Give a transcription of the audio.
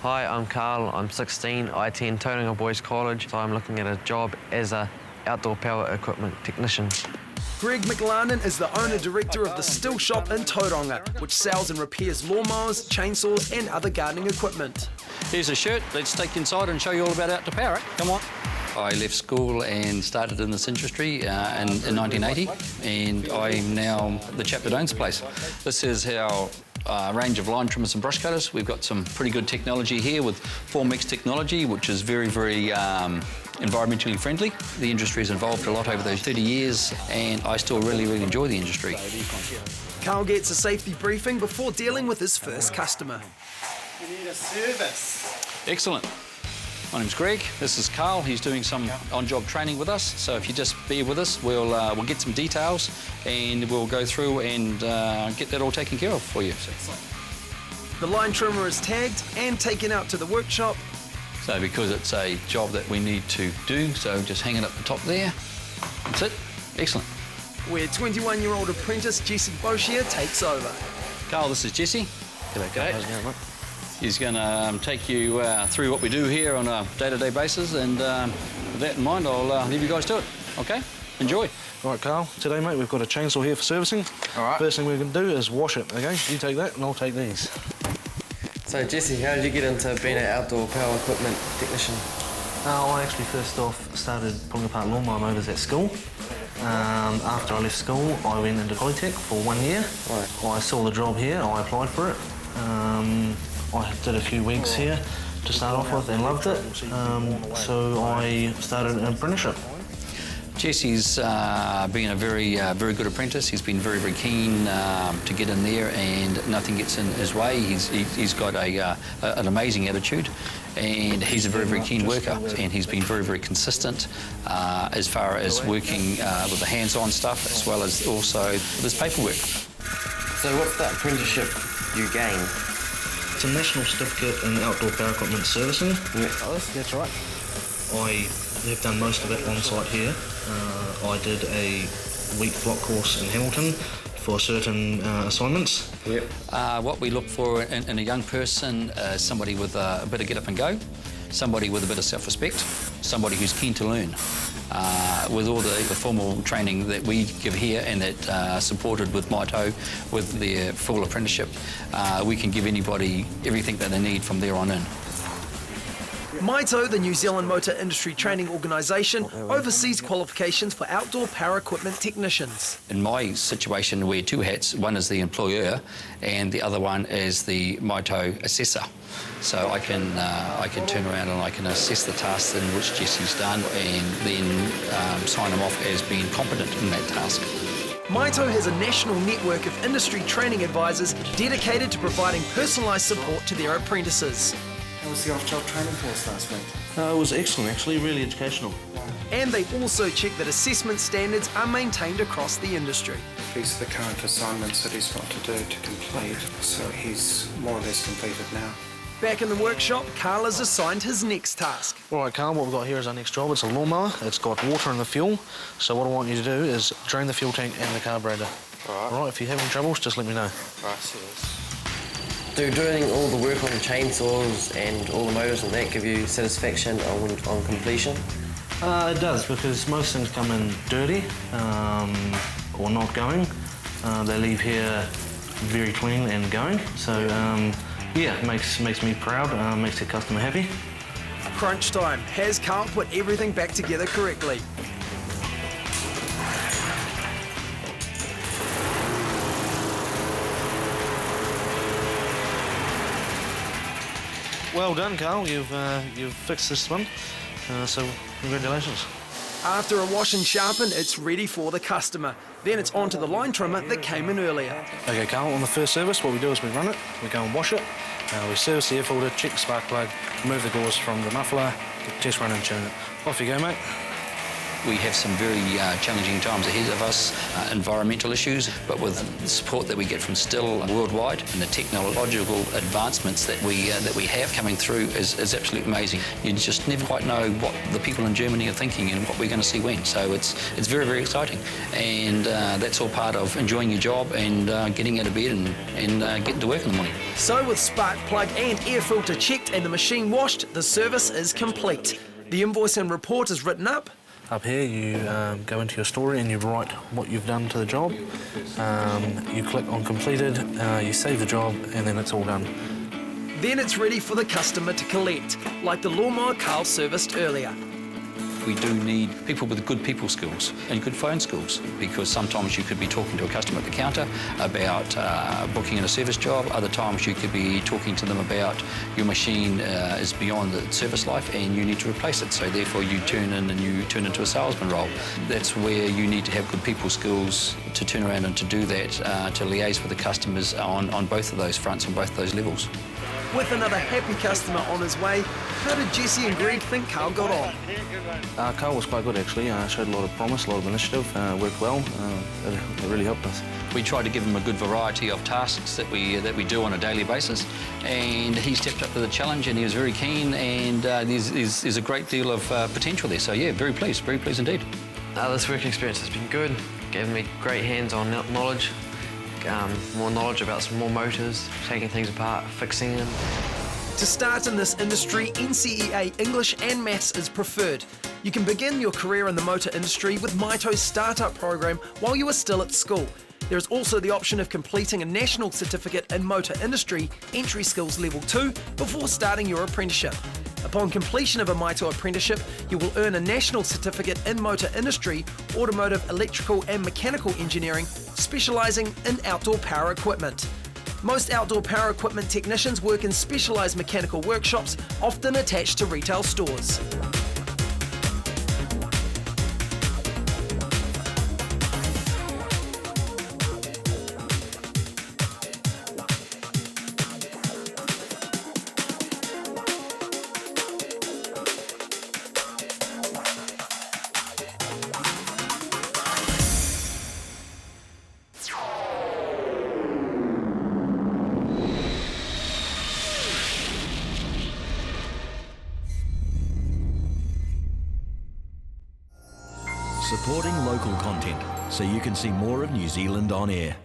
Hi, I'm Karl. I'm 16. I attend Tauranga Boys College, so I'm looking at a job as a outdoor power equipment technician. Greg McLarnon is the owner-director of the Still Shop in Tauranga, which sells and repairs lawnmowers, chainsaws and other gardening equipment. Here's a shirt. Let's take you inside and show you all about outdoor power. Come on. I left school and started in this industry in 1980, and I'm now the chap that owns the place. This is our range of line trimmers and brush cutters. We've got some pretty good technology here with Formex technology, which is very, very environmentally friendly. The industry has evolved a lot over those 30 years, and I still really, really enjoy the industry. Karl gets a safety briefing before dealing with his first customer. You need a service. Excellent. My name's Greg. This is Karl. He's doing some on-job training with us. So if you just be with us, we'll get some details and we'll go through and get that all taken care of for you. The line trimmer is tagged and taken out to the workshop. So because it's a job that we need to do, so just hang it up the top there. That's it. Excellent. Where 21-year-old apprentice Jesse Boshier takes over. Karl, this is Jesse. G'day, Karl. How's it going, mate? He's going to take you through what we do here on a day-to-day basis, and with that in mind, I'll leave you guys to it. Okay? Enjoy. Right, Karl, today, mate, we've got a chainsaw here for servicing. All right. First thing we're going to do is wash it, okay? You take that and I'll take these. So, Jesse, how did you get into being an outdoor power equipment technician? I actually first off started pulling apart lawnmower motors at school. After I left school, I went into Polytech for 1 year. Right. I saw the job here, I applied for it. I did a few weeks here to start off with and loved it, so I started an apprenticeship. Jesse's been a very good apprentice. He's been very, very keen to get in there, and nothing gets in his way. He's got an amazing attitude, and he's a very, very keen worker, and he's been very, very consistent as far as working with the hands-on stuff, as well as also with his paperwork. So what's that apprenticeship you gained? It's a national certificate in outdoor power equipment servicing. Yeah. Oh, that's right. I have done most of it on site here. I did a week block course in Hamilton for certain assignments. Yep. What we look for in a young person is somebody with a bit of get up and go, somebody with a bit of self-respect, somebody who's keen to learn. With all the formal training that we give here and that supported with Maito, with their full apprenticeship, we can give anybody everything that they need from there on in. Maito, the New Zealand motor industry training organisation, oversees qualifications for outdoor power equipment technicians. In my situation, I wear two hats. One is the employer and the other one is the Maito assessor. So I can turn around and I can assess the tasks in which Jesse's done and then sign him off as being competent in that task. Maito has a national network of industry training advisors dedicated to providing personalised support to their apprentices. How was the off-job training course last week? It was excellent, actually, really educational. And they also check that assessment standards are maintained across the industry. These are the current assignments that he's got to do to complete, so he's more or less completed now. Back in the workshop, Karl is assigned his next task. All right, Karl, what we've got here is our next job. It's a lawnmower. It's got water in the fuel. So what I want you to do is drain the fuel tank and the carburettor. All right, if you're having troubles, just let me know. All right, serious. Do doing all the work on the chainsaws and all the motors and that give you satisfaction on completion? It does, because most things come in dirty or not going. They leave here very clean and going. So, yeah, it makes me proud, makes the customer happy. Crunch time. Has Karl put everything back together correctly? Well done, Karl. You've fixed this one, so congratulations. After a wash and sharpen, it's ready for the customer. Then it's on to the line trimmer that came in earlier. Okay, Karl, on the first service, what we do is we run it, we go and wash it, we service the air filter, check the spark plug, remove the gauze from the muffler, test run and tune it. Off you go, mate. We have some very challenging times ahead of us, environmental issues, but with the support that we get from Still worldwide and the technological advancements that we have coming through is absolutely amazing. You just never quite know what the people in Germany are thinking and what we're going to see when. So it's very, very exciting, and that's all part of enjoying your job and getting out of bed and getting to work in the morning. So with spark plug and air filter checked and the machine washed, the service is complete. The invoice and report is written up. Up here you go into your story and you write what you've done to the job. You click on completed, you save the job, and then it's all done. Then it's ready for the customer to collect, like the lawnmower Karl serviced earlier. We do need people with good people skills and good phone skills, because sometimes you could be talking to a customer at the counter about booking in a service job. Other times you could be talking to them about your machine is beyond its service life and you need to replace it. So therefore you turn into a salesman role. That's where you need to have good people skills to turn around and to do that, to liaise with the customers on both of those fronts, on both those levels. With another happy customer on his way, how did Jesse and Greg think Karl got on? Karl was quite good actually, showed a lot of promise, a lot of initiative, worked well, it really helped us. We try to give him a good variety of tasks that we do on a daily basis, and he stepped up to the challenge and he was very keen, and there's a great deal of potential there. So yeah, very pleased indeed. This work experience has been good, given me great hands-on knowledge, more knowledge about some more motors, taking things apart, fixing them. To start in this industry, NCEA English and Maths is preferred. You can begin your career in the motor industry with Maito's startup program while you are still at school. There is also the option of completing a national certificate in motor industry, entry skills level 2, before starting your apprenticeship. Upon completion of a Maito apprenticeship, you will earn a national certificate in motor industry, automotive, electrical and mechanical engineering, specialising in outdoor power equipment. Most outdoor power equipment technicians work in specialised mechanical workshops, often attached to retail stores. Supporting local content so you can see more of New Zealand on air.